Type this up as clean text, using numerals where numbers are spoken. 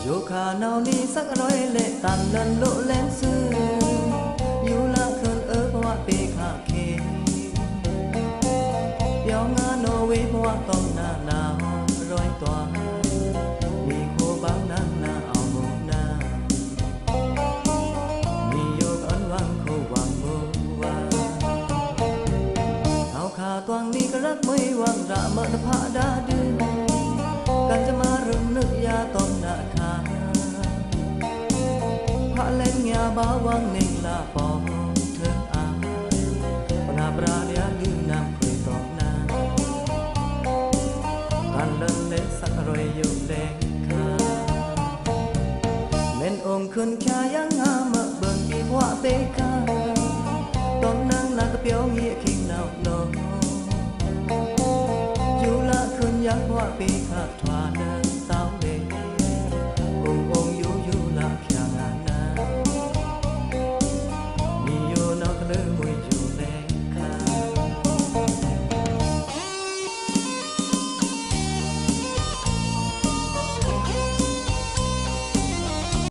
อยู่ขาเนานี่สักร้อยเละตันเลินโลเล่นซื้ออยู่ละเคินเพราะว่าเปขาเคเดี๋ยวงานโนวิเพราะว่าต้องหน้าหนาวร้อยตัวมีโคบางนั่งหน้าเอาโมนามีโยกอันวังโควังโมว่าเอาขาตวงนี้ก็รักไม่วังระเมินพระดาดื้อกันจะมารึมนึกยาต้องหน้าขาพระเล่นยาบ้าวังเน่งลาปองเถิงอาปนาปราเดียลืมน้ำคุยตอกน้ำกันเล่นเล่นสักรอยอยู่แดงขาเล่นองค์ขึ้นแค่ยัง